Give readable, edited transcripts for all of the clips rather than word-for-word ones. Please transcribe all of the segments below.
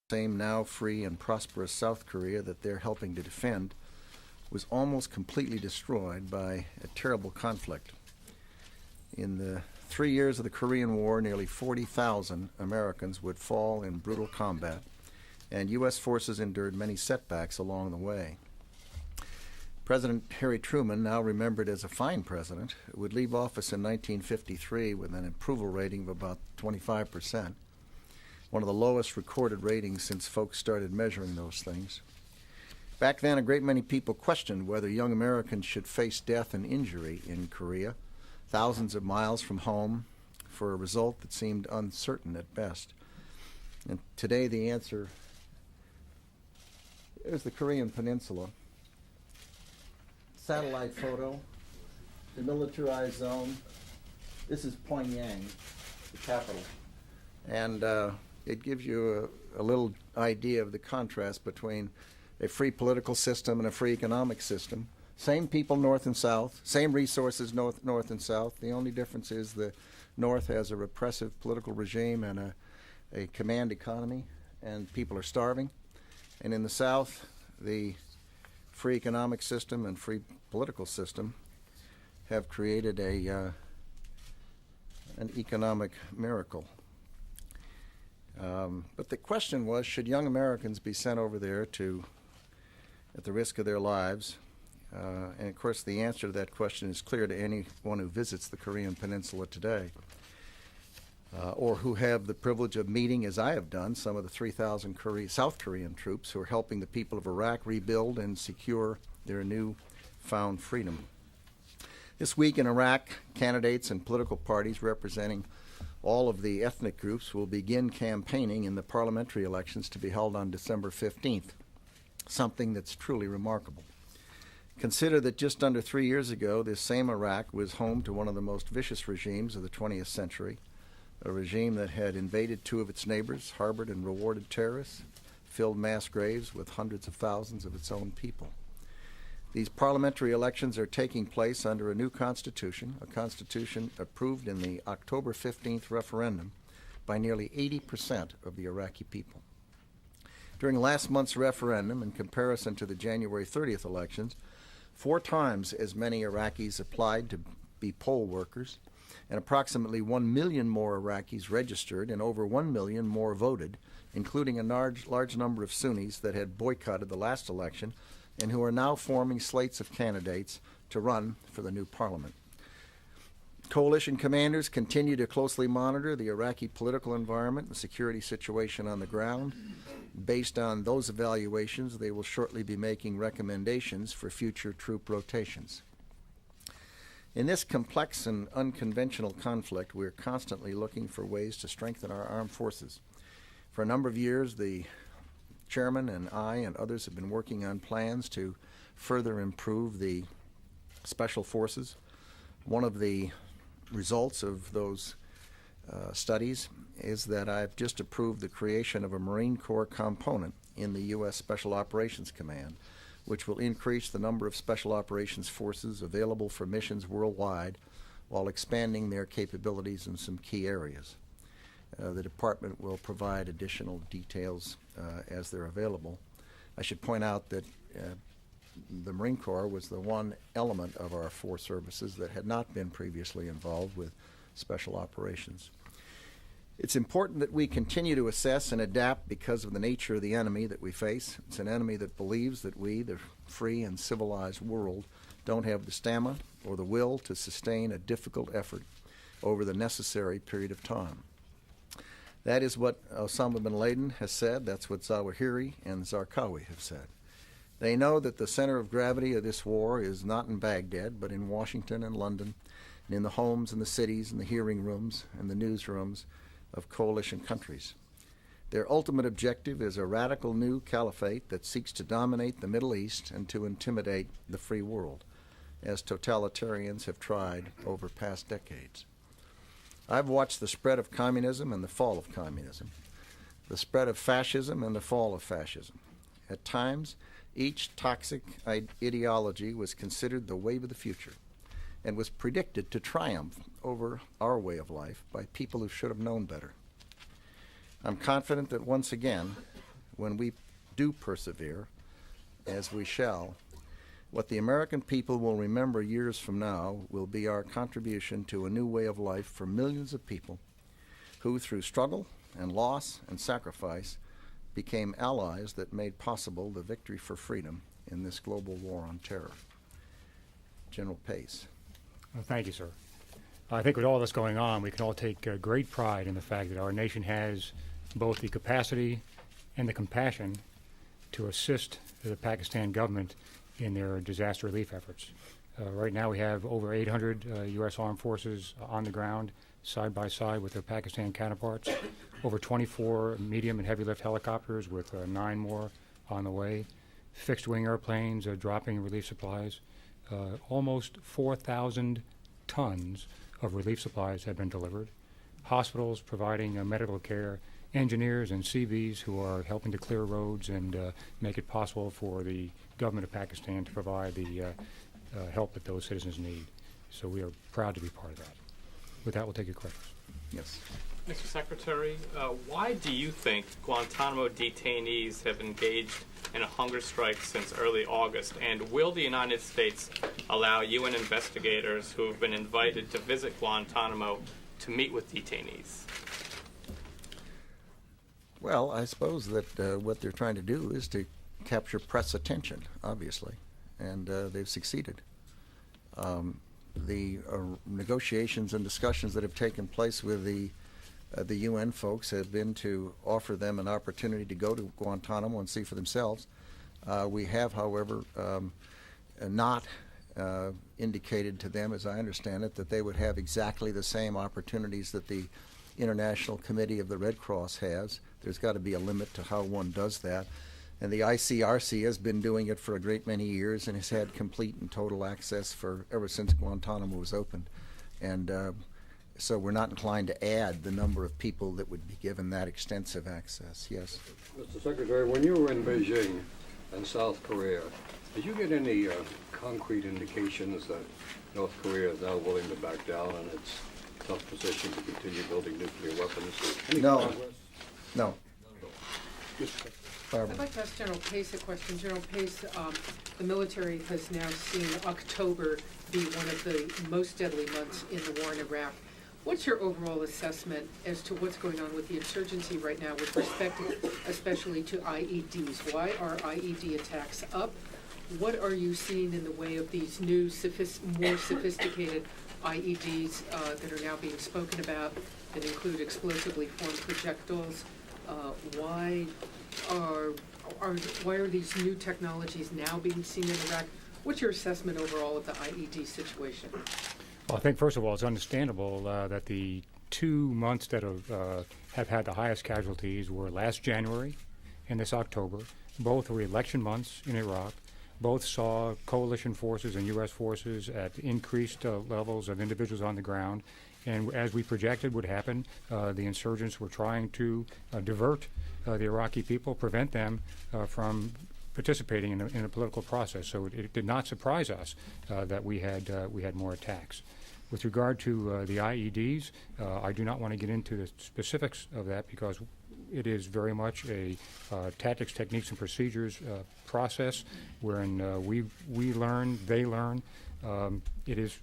same now free and prosperous South Korea that they're helping to defend was almost completely destroyed by a terrible conflict. In the 3 years of the Korean War, nearly 40,000 Americans would fall in brutal combat, and U.S. forces endured many setbacks along the way. President Harry Truman, now remembered as a fine president, would leave office in 1953 with an approval rating of about 25%, one of the lowest recorded ratings since folks started measuring those things. Back then, a great many people questioned whether young Americans should face death and injury in Korea, thousands of miles from home, for a result that seemed uncertain at best. And today the answer is the Korean Peninsula. Satellite photo, demilitarized zone. This is Pyongyang, the capital. And it gives you a little idea of the contrast between a free political system and a free economic system. Same people north and south, same resources north and south. The only difference is the north has a repressive political regime and a command economy, and people are starving. And in the south, the free economic system and free political system have created an economic miracle. But the question was, should young Americans be sent over there at the risk of their lives? And of course, the answer to that question is clear to anyone who visits the Korean Peninsula today, or who have the privilege of meeting, as I have done, some of the 3,000 South Korean troops who are helping the people of Iraq rebuild and secure their newfound freedom. This week in Iraq, candidates and political parties representing all of the ethnic groups will begin campaigning in the parliamentary elections to be held on December 15th, something that's truly remarkable. Consider that just under 3 years ago, this same Iraq was home to one of the most vicious regimes of the 20th century, a regime that had invaded two of its neighbors, harbored and rewarded terrorists, filled mass graves with hundreds of thousands of its own people. These parliamentary elections are taking place under a new constitution, a constitution approved in the October 15th referendum by nearly 80% of the Iraqi people. During last month's referendum, in comparison to the January 30th elections, 4 times as many Iraqis applied to be poll workers, and approximately 1 million more Iraqis registered, and over 1 million more voted, including a large number of Sunnis that had boycotted the last election and who are now forming slates of candidates to run for the new parliament. Coalition commanders continue to closely monitor the Iraqi political environment and security situation on the ground. Based on those evaluations, they will shortly be making recommendations for future troop rotations. In this complex and unconventional conflict, we are constantly looking for ways to strengthen our armed forces. For a number of years, the Chairman and I and others have been working on plans to further improve the special forces. One of the results of those studies is that I've just approved the creation of a Marine Corps component in the U.S. Special Operations Command, which will increase the number of special operations forces available for missions worldwide while expanding their capabilities in some key areas. The department will provide additional details as they're available. I should point out that the Marine Corps was the one element of our 4 services that had not been previously involved with special operations. It's important that we continue to assess and adapt because of the nature of the enemy that we face. It's an enemy that believes that we, the free and civilized world, don't have the stamina or the will to sustain a difficult effort over the necessary period of time. That is what Osama bin Laden has said. That's what Zawahiri and Zarqawi have said. They know that the center of gravity of this war is not in Baghdad, but in Washington and London, and in the homes and the cities and the hearing rooms and the newsrooms of coalition countries. Their ultimate objective is a radical new caliphate that seeks to dominate the Middle East and to intimidate the free world, as totalitarians have tried over past decades. I've watched the spread of communism and the fall of communism, the spread of fascism and the fall of fascism. At times, each toxic ideology was considered the wave of the future and was predicted to triumph over our way of life by people who should have known better. I'm confident that once again, when we do persevere, as we shall, what the American people will remember years from now will be our contribution to a new way of life for millions of people who, through struggle and loss and sacrifice, became allies that made possible the victory for freedom in this global war on terror. General Pace. Well, thank you, sir. I think with all this going on, we can all take great pride in the fact that our nation has both the capacity and the compassion to assist the Pakistan government in their disaster relief efforts. Right now we have over 800 U.S. Armed Forces on the ground, side by side with their Pakistan counterparts, over 24 medium and heavy lift helicopters with 9 more on the way, fixed wing airplanes dropping relief supplies. Almost 4,000 tons of relief supplies have been delivered. Hospitals providing medical care, engineers and CVs who are helping to clear roads and make it possible for the government of Pakistan to provide the help that those citizens need. So we are proud to be part of that. With that, we'll take your questions. Yes. Mr. Secretary, why do you think Guantanamo detainees have engaged in a hunger strike since early August? And will the United States allow UN investigators who have been invited to visit Guantanamo to meet with detainees? Well, I suppose that what they're trying to do is to capture press attention, obviously, and they've succeeded. The negotiations and discussions that have taken place with the UN folks have been to offer them an opportunity to go to Guantanamo and see for themselves. We have, however, not indicated to them, as I understand it, that they would have exactly the same opportunities that the International Committee of the Red Cross has. There's got to be a limit to how one does that. And the ICRC has been doing it for a great many years and has had complete and total access for ever since Guantanamo was opened. And so we're not inclined to add the number of people that would be given that extensive access. Yes. Mr. Secretary, when you were in Beijing and South Korea, did you get any concrete indications that North Korea is now willing to back down on its tough position to continue building nuclear weapons? Any No. progress? No. I'd like to ask General Pace a question. General Pace, the military has now seen October be one of the most deadly months in the war in Iraq. What's your overall assessment as to what's going on with the insurgency right now with respect especially to IEDs? Why are IED attacks up? What are you seeing in the way of these new, more sophisticated IEDs that are now being spoken about that include explosively formed projectiles? Why are these new technologies now being seen in Iraq? What's your assessment overall of the IED situation? Well, I think first of all, it's understandable that the 2 months that have had the highest casualties were last January and this October. Both were election months in Iraq. Both saw coalition forces and U.S. forces at increased levels of individuals on the ground. And as we projected would happen, the insurgents were trying to divert the Iraqi people, prevent them from participating in a political process. So it did not surprise us that we had more attacks. With regard to the IEDs, I do not want to get into the specifics of that because it is very much a tactics, techniques, and procedures process wherein we learn, they learn. It is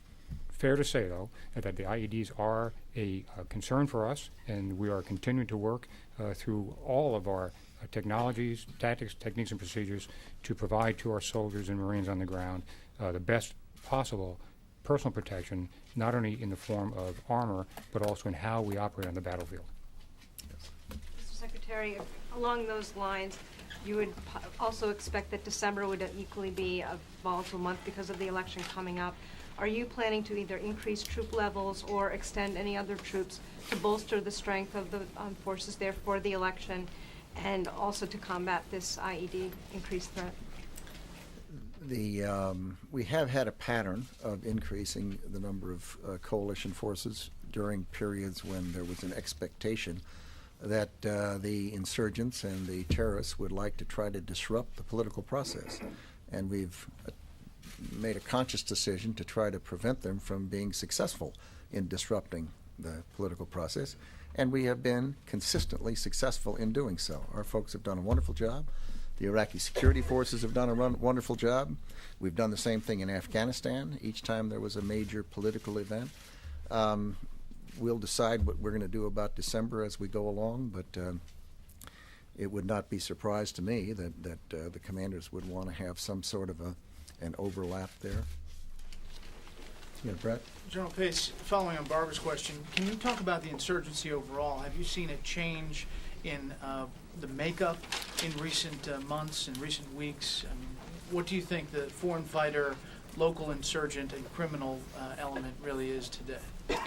fair to say, though, that the IEDs are a concern for us, and we are continuing to work through all of our technologies, tactics, techniques, and procedures to provide to our soldiers and Marines on the ground the best possible personal protection, not only in the form of armor, but also in how we operate on the battlefield. Mr. Secretary, along those lines, you would also expect that December would equally be a volatile month because of the election coming up. Are you planning to either increase troop levels or extend any other troops to bolster the strength of the forces there for the election and also to combat this IED increased threat? We have had a pattern of increasing the number of coalition forces during periods when there was an expectation that the insurgents and the terrorists would like to try to disrupt the political process. And we've made a conscious decision to try to prevent them from being successful in disrupting the political process. And we have been consistently successful in doing so. Our folks have done a wonderful job. The Iraqi security forces have done a wonderful job. We've done the same thing in Afghanistan each time there was a major political event. We'll decide what we're going to do about December as we go along, but it would not be surprised to me that the commanders would want to have some sort of an overlap there. Yeah, Brett? General Pace, following on Barbara's question, can you talk about the insurgency overall? Have you seen a change in the makeup in recent months and recent weeks? I mean, what do you think the foreign fighter, local insurgent, and criminal element really is today?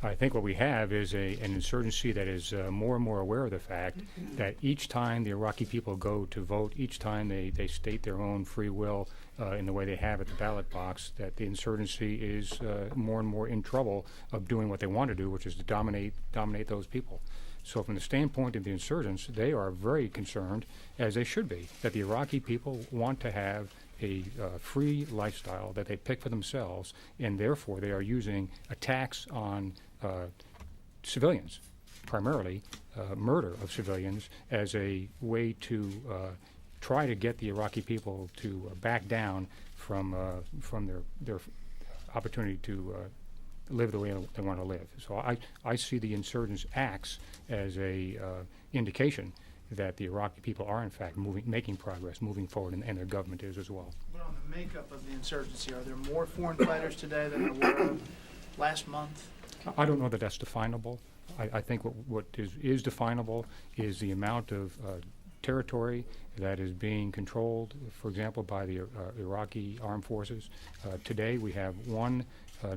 I think what we have is an insurgency that is more and more aware of the fact that each time the Iraqi people go to vote, each time they state their own free will in the way they have at the ballot box, that the insurgency is more and more in trouble of doing what they want to do, which is to dominate those people. So from the standpoint of the insurgents, they are very concerned, as they should be, that the Iraqi people want to have a free lifestyle that they pick for themselves, and therefore they are using attacks on civilians, primarily murder of civilians, as a way to try to get the Iraqi people to back down from their opportunity to live the way they want to live. So I see the insurgents' acts as a indication that the Iraqi people are in fact making progress, moving forward, and their government is as well. But on the makeup of the insurgency, are there more foreign fighters today than there were last month? I don't know that that's definable. I think what is definable is the amount of territory that is being controlled, for example, by the Iraqi armed forces. Today we have 1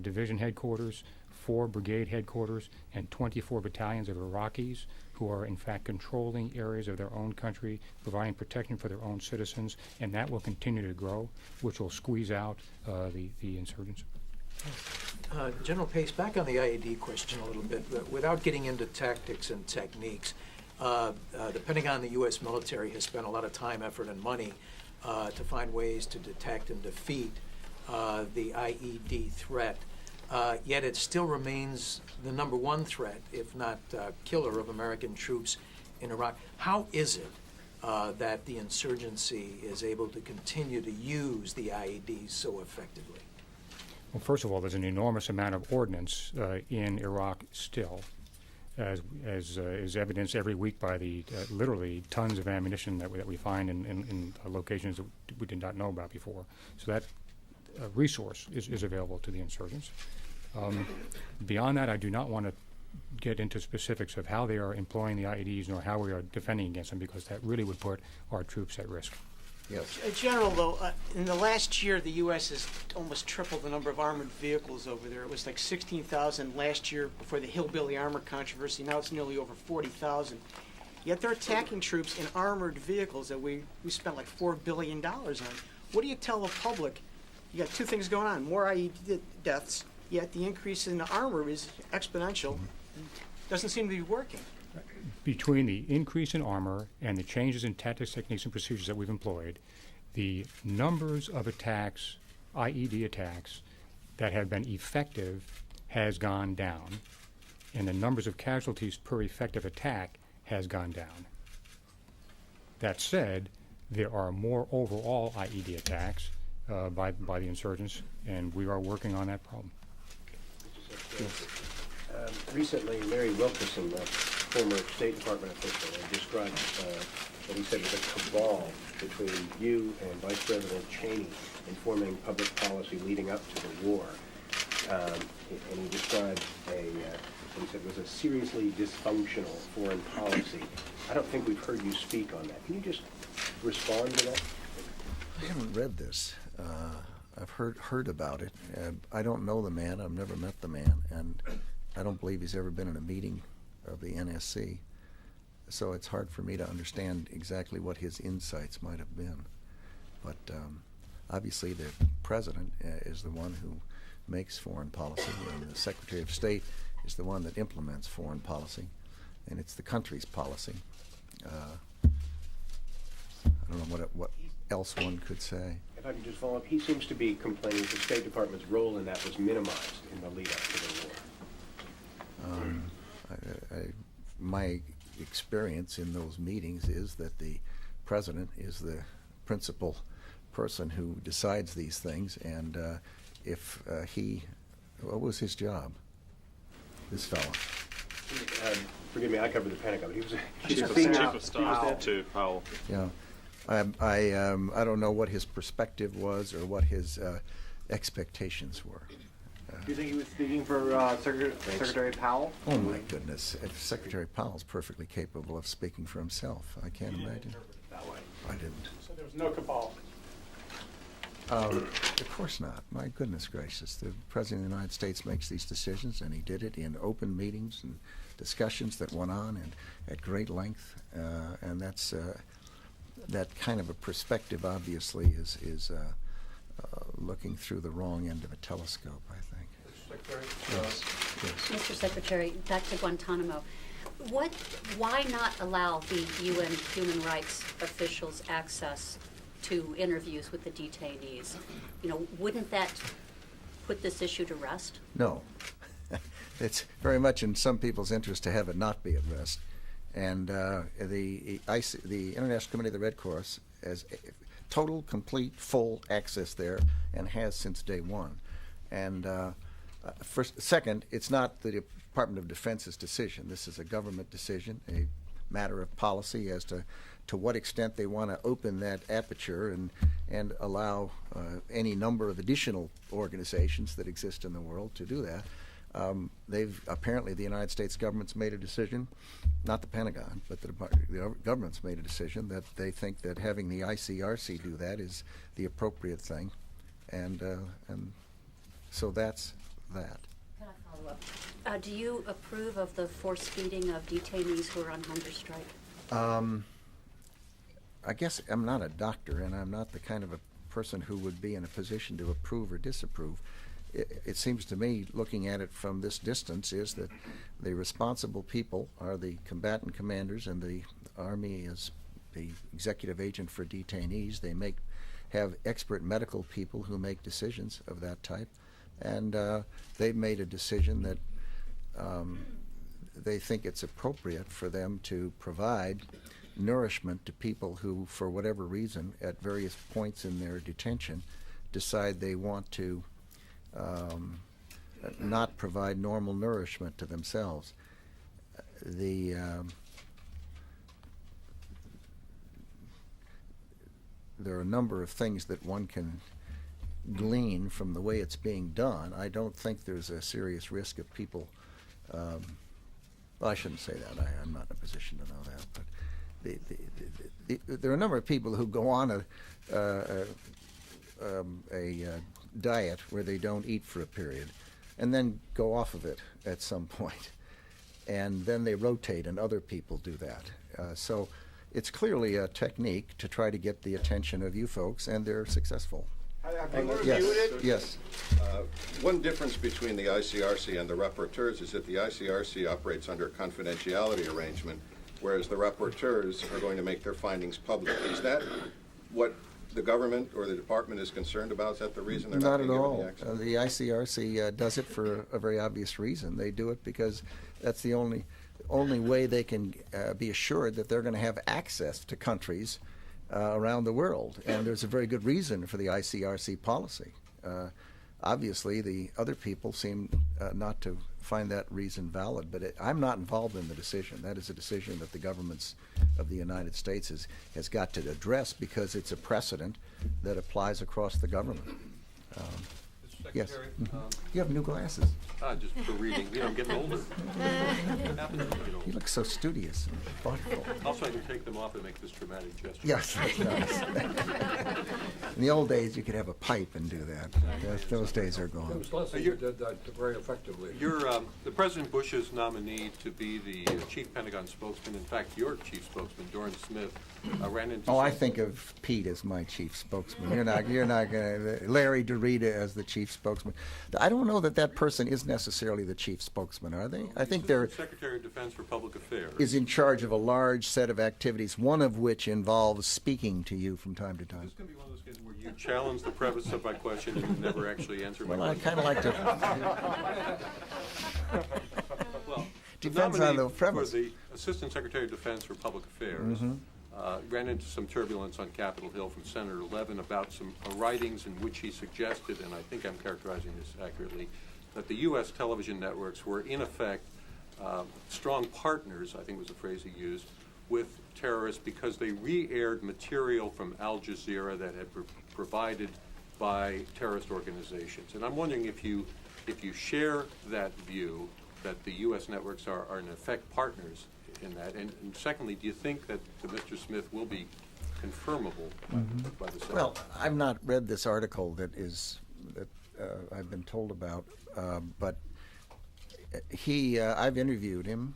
division headquarters, 4 brigade headquarters, and 24 battalions of Iraqis who are in fact controlling areas of their own country, providing protection for their own citizens, and that will continue to grow, which will squeeze out the insurgents. General Pace, back on the IED question a little bit, but without getting into tactics and techniques, the Pentagon and the U.S. military has spent a lot of time, effort, and money to find ways to detect and defeat the IED threat. Yet it still remains the #1 threat, if not killer, of American troops in Iraq. How is it that the insurgency is able to continue to use the IEDs so effectively? Well, first of all, there's an enormous amount of ordnance in Iraq still, as is evidenced every week by the literally tons of ammunition that we find in locations that we did not know about before. So that resource is available to the insurgents. Beyond that, I do not want to get into specifics of how they are employing the IEDs nor how we are defending against them, because that really would put our troops at risk. Yes. General, though, in the last year, the U.S. has almost tripled the number of armored vehicles over there. It was like 16,000 last year before the hillbilly armor controversy. Now it's nearly over 40,000. Yet they're attacking troops in armored vehicles that we spent like $4 billion on. What do you tell the public? You got 2 things going on: more IED deaths, yet the increase in the armor is exponential. Doesn't seem to be working. Between the increase in armor and the changes in tactics, techniques, and procedures that we've employed, the numbers of attacks, IED attacks, that have been effective has gone down, and the numbers of casualties per effective attack has gone down. That said, there are more overall IED attacks by the insurgents, and we are working on that problem. Recently, Larry Wilkerson, a former State Department official, described what he said was a cabal between you and Vice President Cheney in forming public policy leading up to the war. And he described what he said was a seriously dysfunctional foreign policy. I don't think we've heard you speak on that. Can you just respond to that? I haven't read this. I've heard about it. I don't know the man. I've never met the man, and I don't believe he's ever been in a meeting of the NSC. So it's hard for me to understand exactly what his insights might have been. But obviously the president is the one who makes foreign policy, and the Secretary of State is the one that implements foreign policy, and it's the country's policy. I don't know what else one could say. If I can just follow up, he seems to be complaining that the State Department's role in that was minimized in the lead up to the war. My experience in those meetings is that the president is the principal person who decides these things, and if what was his job? This fellow. Forgive me, I covered the Pentagon. He was Chief of Staff to Powell. Yeah, I don't know what his perspective was or what his expectations were. Do you think he was speaking for Secretary Powell? Oh my goodness! If Secretary Powell's perfectly capable of speaking for himself, I can't imagine. That way. I didn't. So there was no cabal. Of course not. My goodness gracious. The President of the United States makes these decisions, and he did it in open meetings and discussions that went on and at great length. And that's that kind of a perspective, obviously, is looking through the wrong end of a telescope, I think. Secretary? Yes. Mr. Secretary, back to Guantanamo. Why not allow the UN human rights officials access to interviews with the detainees? Wouldn't that put this issue to rest? No. It's very much in some people's interest to have it not be at rest. And the International Committee of the Red Cross has total, complete, full access there and has since day one. And second, it's not the Department of Defense's decision. This is a government decision, a matter of policy as to what extent they want to open that aperture and allow any number of additional organizations that exist in the world to do that. Apparently the United States government's made a decision, not the Pentagon, but the government's made a decision that they think that having the ICRC do that is the appropriate thing, and so that's that. Can I follow up? Do you approve of the force feeding of detainees who are on hunger strike? I guess I'm not a doctor, and I'm not the kind of a person who would be in a position to approve or disapprove. It seems to me, looking at it from this distance, is that the responsible people are the combatant commanders, and the Army is the executive agent for detainees. They have expert medical people who make decisions of that type, and they've made a decision that they think it's appropriate for them to provide nourishment to people who, for whatever reason, at various points in their detention, decide they want to not provide normal nourishment to themselves. There are a number of things that one can glean from the way it's being done. I don't think there's a serious risk of people, well, I shouldn't say that. I'm not in a position to know that, but there are a number of people who go on a diet where they don't eat for a period and then go off of it at some point, and then they rotate and other people do that. So it's clearly a technique to try to get the attention of you folks, and they're successful. Have you Yes, reviewed it? yes. One difference between the ICRC and the rapporteurs is that the ICRC operates under a confidentiality arrangement, whereas the rapporteurs are going to make their findings public. Is that what the government or the department is concerned about? Is that the reason they're not Not at being given all. the access? The ICRC does it for a very obvious reason. They do it because that's the only way they can be assured that they're going to have access to countries around the world. And there's a very good reason for the ICRC policy. Obviously, the other people seem not to find that reason valid, but I'm not involved in the decision. That is a decision that the governments of the United States has got to address, because it's a precedent that applies across the government. Mr. Yes. Secretary, You have new glasses. just for reading. I'm getting older. What happens when you get older? You look so studious and thoughtful. Also, I can take them off and make this dramatic gesture. Yes, that's nice. In the old days, you could have a pipe and do that. Those days are gone. Leslie, you did that very effectively. You're the President Bush's nominee to be the chief Pentagon spokesman. In fact, your chief spokesman, Doran Smith, ran into. Oh, I think of Pete as my chief spokesman. You're not going to Larry DeRita as the chief spokesman. I don't know that person is necessarily the chief spokesman, are they? I think they're Secretary of Defense for Public Affairs. is in charge of a large set of activities, one of which involves speaking to you from time to time. This is going to be one of those cases where you challenge the premise of my question and you never actually answer my Well, I question. kind of like to. Well, Depends on the premise. For the Assistant Secretary of Defense for Public Affairs ran into some turbulence on Capitol Hill from Senator Levin about some writings in which he suggested, and I think I'm characterizing this accurately, that the U.S. television networks were in effect strong partners, I think was the phrase he used, with terrorists because they re-aired material from Al Jazeera that had provided by terrorist organizations. And I'm wondering if you share that view that the U.S. networks are in effect partners in that. And secondly, do you think that Mr. Smith will be confirmable by the Senate? Well, I've not read this article that I've been told about, but I've interviewed him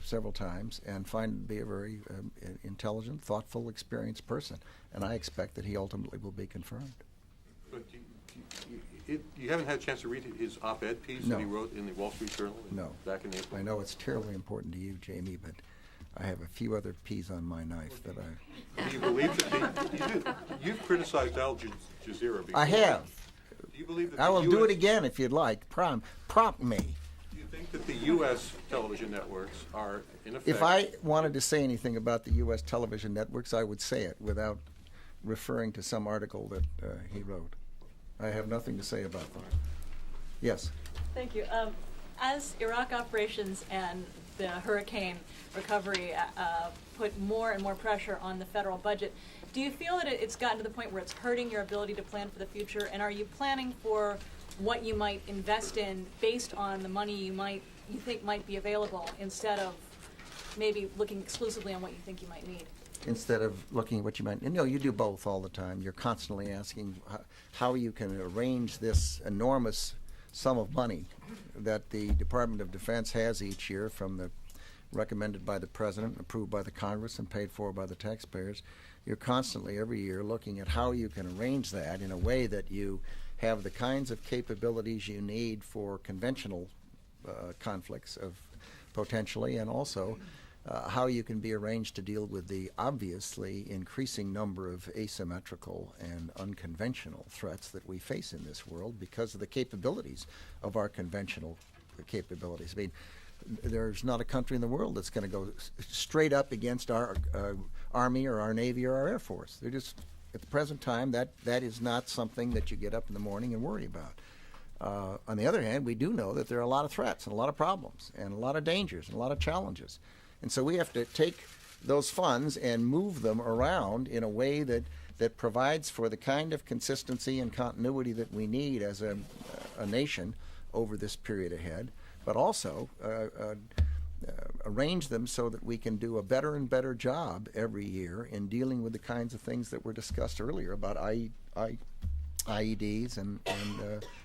several times and find him to be a very intelligent, thoughtful, experienced person, and I expect that he ultimately will be confirmed. But you haven't had a chance to read his op-ed piece that he wrote in the Wall Street Journal back in April? I know it's terribly important to you, Jamie, but I have a few other peas on my knife that I... Do you believe that you've criticized Al Jazeera before? I have. Do you believe that I will do it again if you'd like. Prompt me. Do you think that the U.S. television networks are, in effect... If I wanted to say anything about the U.S. television networks, I would say it without referring to some article that he wrote. I have nothing to say about that. Yes. Thank you. As Iraq operations and the hurricane recovery put more and more pressure on the federal budget, do you feel that it's gotten to the point where it's hurting your ability to plan for the future? And are you planning for what you might invest in based on the money you think might be available, instead of maybe looking exclusively on what you think you might need? Instead of looking at what you might... No, you do both all the time. You're constantly asking how you can arrange this enormous sum of money that the Department of Defense has each year, recommended by the President, approved by the Congress, and paid for by the taxpayers. You're constantly, every year, looking at how you can arrange that in a way that you have the kinds of capabilities you need for conventional conflicts potentially, and also how you can be arranged to deal with the obviously increasing number of asymmetrical and unconventional threats that we face in this world because of the capabilities of our conventional capabilities. I mean, there's not a country in the world that's going to go straight up against our Army or our Navy or our Air Force. They're just, at the present time, that is not something that you get up in the morning and worry about. On the other hand, we do know that there are a lot of threats and a lot of problems and a lot of dangers and a lot of challenges. And so we have to take those funds and move them around in a way that provides for the kind of consistency and continuity that we need as a nation over this period ahead, but also arrange them so that we can do a better and better job every year in dealing with the kinds of things that were discussed earlier about IEDs and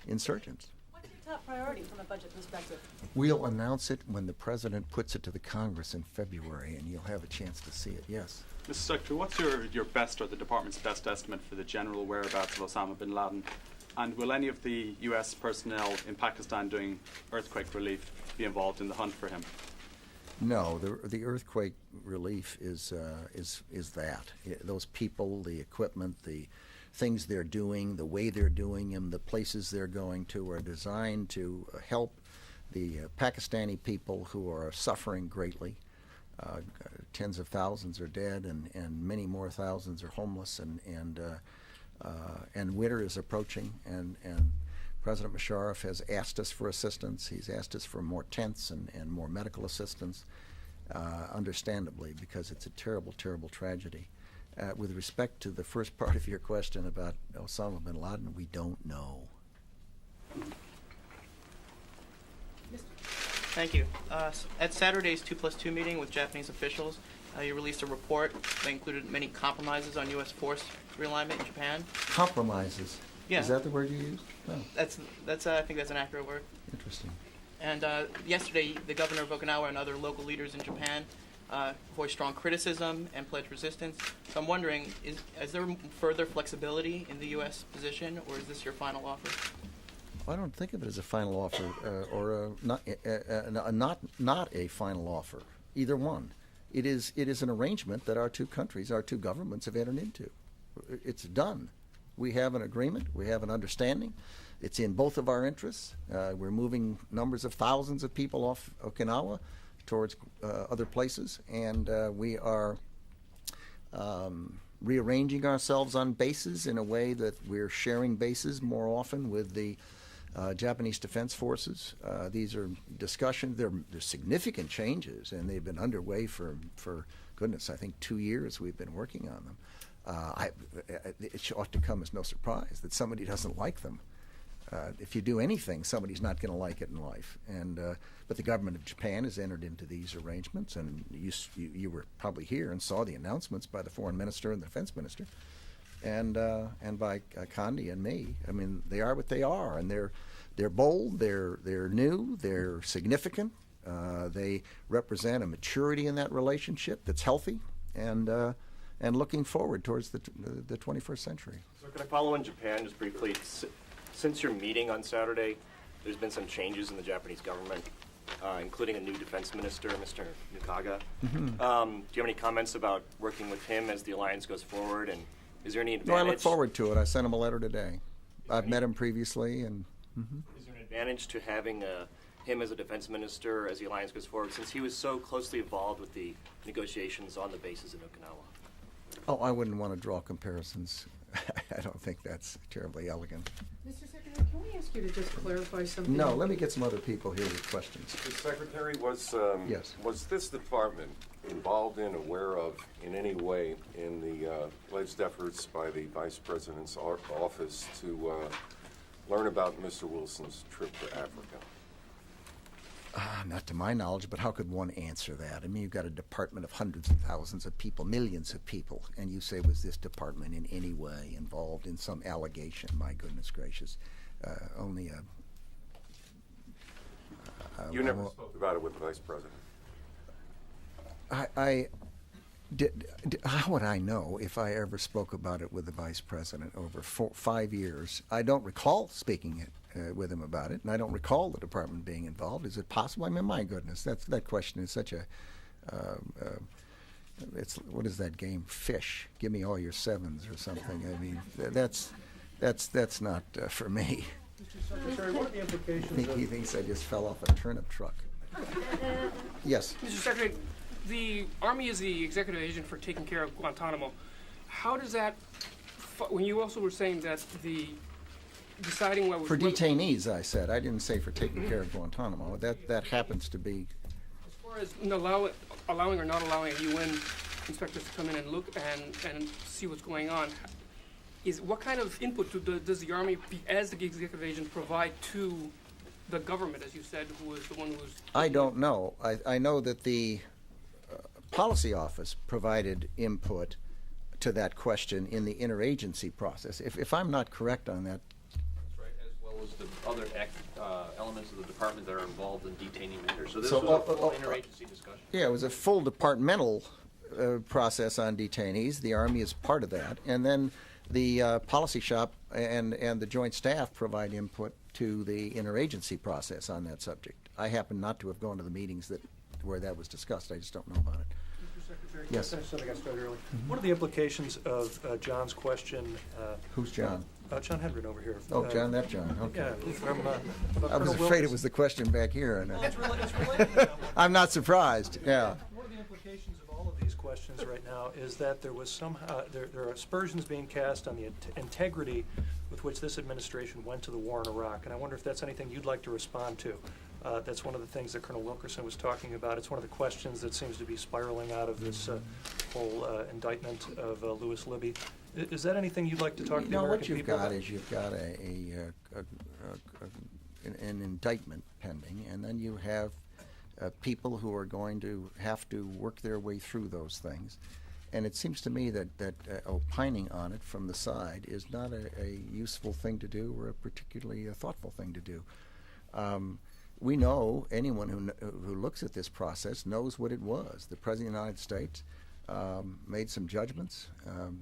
insurgents. What's your top priority from a budget perspective? We'll announce it when the President puts it to the Congress in February, and you'll have a chance to see it, yes. Mr. Secretary, what's your best or the Department's best estimate for the general whereabouts of Osama bin Laden? And will any of the U.S. personnel in Pakistan doing earthquake relief be involved in the hunt for him? No, the earthquake relief is that. Those people, the equipment, the things they're doing, the way they're doing them, the places they're going to are designed to help the Pakistani people who are suffering greatly. Tens of thousands are dead, and many more thousands are homeless, and winter is approaching, and President Musharraf has asked us for assistance. He's asked us for more tents and more medical assistance, understandably, because it's a terrible, terrible tragedy. With respect to the first part of your question about Osama bin Laden, we don't know. Thank you. At Saturday's 2+2 meeting with Japanese officials, you released a report that included many compromises on U.S. force realignment in Japan. Compromises? Yeah. Is that the word you used? No. That's I think that's an accurate word. Interesting. And yesterday, the governor of Okinawa and other local leaders in Japan voiced strong criticism and pledged resistance. So I'm wondering, is there further flexibility in the U.S. position, or is this your final offer? I don't think of it as a final offer or not a final offer. Either one. It is an arrangement that our two countries, our two governments have entered into. It's done. We have an agreement. We have an understanding. It's in both of our interests. We're moving numbers of thousands of people off Okinawa towards other places, and we are rearranging ourselves on bases in a way that we're sharing bases more often with the Japanese Defense Forces. These are discussions. They're significant changes, and they've been underway for goodness, I think 2 years we've been working on them. It ought to come as no surprise that somebody doesn't like them. If you do anything, somebody's not going to like it in life. But the government of Japan has entered into these arrangements, and you were probably here and saw the announcements by the foreign minister and the defense minister, and by Condi and me. I mean, they are what they are, and they're bold, they're new, they're significant. They represent a maturity in that relationship that's healthy, and looking forward towards the 21st century. So can I follow on Japan just briefly? Since your meeting on Saturday, there's been some changes in the Japanese government, including a new defense minister, Mr. Nukaga. Do you have any comments about working with him as the alliance goes forward, and is there any advantage? No, I look forward to it. I sent him a letter today. I've met him previously, and is there an advantage to having him as a defense minister as the alliance goes forward, since he was so closely involved with the negotiations on the bases in Okinawa? Oh, I wouldn't want to draw comparisons. I don't think that's terribly elegant. Mr. Secretary, can we ask you to just clarify something? No, let me get some other people here with questions. Mr. Secretary, Yes. Was this department involved in, aware of, in any way, in the alleged efforts by the Vice President's office to learn about Mr. Wilson's trip to Africa? Not to my knowledge, but how could one answer that? I mean, you've got a department of hundreds of thousands of people, millions of people, and you say, was this department in any way involved in some allegation? My goodness gracious. Only a... You never spoke about it with the Vice President? How would I know if I ever spoke about it with the Vice President over 5 years? I don't recall speaking with him about it, and I don't recall the department being involved. Is it possible? I mean, my goodness, that question is such a... what is that game? Fish. Give me all your sevens or something. I mean, that's not for me. Mr. Secretary, what are the implications He thinks I just fell off a turnip truck. Yes. Mr. Secretary, the Army is the executive agent for taking care of Guantanamo. How does that, when you also were saying that the deciding what... For detainees, I said. I didn't say for taking care of Guantanamo. That happens to be... As far as allowing or not allowing UN inspectors to come in and look and see what's going on, what kind of input does the Army, as the executive agent, provide to the government, as you said, who is the one who was... I don't know. I know that the policy office provided input to that question in the interagency process. If I'm not correct on that... That's right, as well as the other elements of the department that are involved in detaining matters. So this So, was a full interagency discussion. Yeah, it was a full departmental process on detainees. The Army is part of that. And then the policy shop and the joint staff provide input to the interagency process on that subject. I happen not to have gone to the meetings where that was discussed. I just don't know about it. Mr. Secretary, Yes. something I started early. What are the implications of John's question? Who's John? John Hendren over here. Oh, John, that John. Okay. Yeah, from, I was afraid it was the question back here. And, It's related to I'm not surprised. Yeah. One of the implications of all of these questions right now is that there was somehow there are aspersions being cast on the integrity with which this administration went to the war in Iraq, and I wonder if that's anything you'd like to respond to. That's one of the things that Colonel Wilkerson was talking about. It's one of the questions that seems to be spiraling out of this whole indictment of Louis Libby. Is that anything you'd like to talk to the American people about? What you've got is an indictment pending, and then you have people who are going to have to work their way through those things. And it seems to me that opining on it from the side is not a useful thing to do or a particularly thoughtful thing to do. We know, anyone who looks at this process knows what it was. The President of the United States made some judgments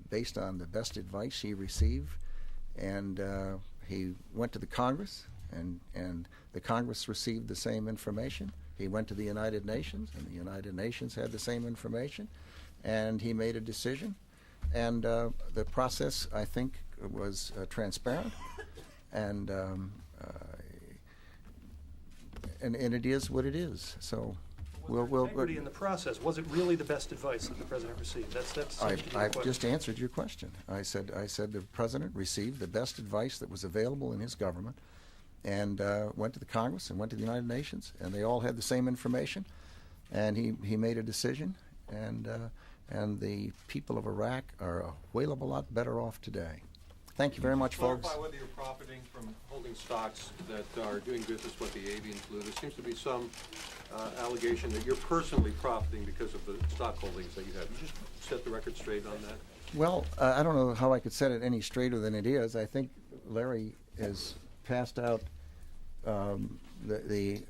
based on the best advice he received, and he went to the Congress, and the Congress received the same information. He went to the United Nations, and the United Nations had the same information, and he made a decision. And the process, I think, was transparent, and it is what it is. So integrity in the process? Was it really the best advice that the president received? That's I've just answered your question. I said the president received the best advice that was available in his government, and went to the Congress and went to the United Nations, and they all had the same information, and he made a decision, and the people of Iraq are a whale of a lot better off today. Thank you very much, folks. Clarify whether you're profiting from holding stocks that are doing business with the avian flu. There seems to be some allegation that you're personally profiting because of the stock holdings that you have. You just set the record straight on that? Well, I don't know how I could set it any straighter than it is. I think Larry has passed out the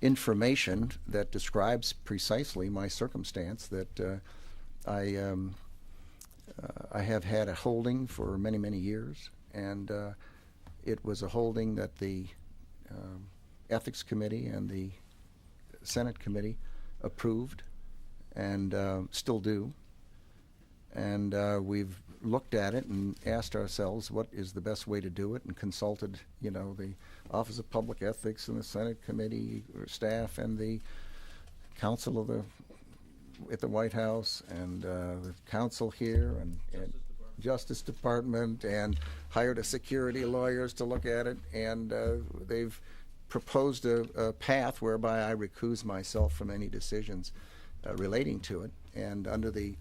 information that describes precisely my circumstance, that I have had a holding for many, many years, and it was a holding that the Ethics Committee and the Senate Committee approved and still do. And we've looked at it and asked ourselves what is the best way to do it, and consulted, the Office of Public Ethics and the Senate Committee staff and the Counsel at the White House and the counsel here and Justice Department, and hired a security lawyers to look at it, and they've proposed a path whereby I recuse myself from any decisions relating to it. And under the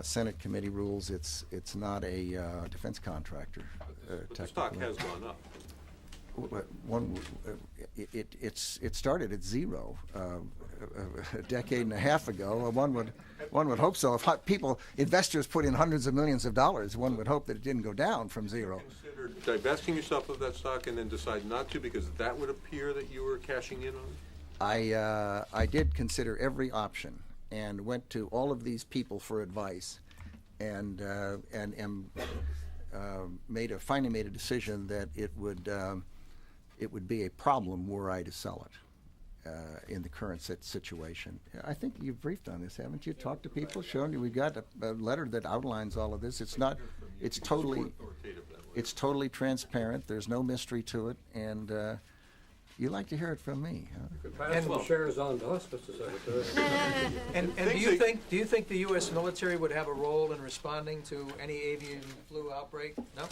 Senate Committee rules, it's not a defense contractor. But the stock has gone up. It started at zero a decade and a half ago. One would hope so. If investors put in hundreds of millions of dollars, one would hope that it didn't go down from zero. Consider divesting yourself of that stock and then decide not to, because that would appear that you were cashing in on it? I did consider every option and went to all of these people for advice, and finally made a decision that it would be a problem were I to sell it in the current situation. I think you've briefed on this, haven't you? Talked to people, shown you. We've got a letter that outlines all of this. It's totally transparent. There's no mystery to it, and you like to hear it from me, huh? Pass some shares on to us, Mr. Secretary. And do you think the U.S. military would have a role in responding to any avian flu outbreak? No?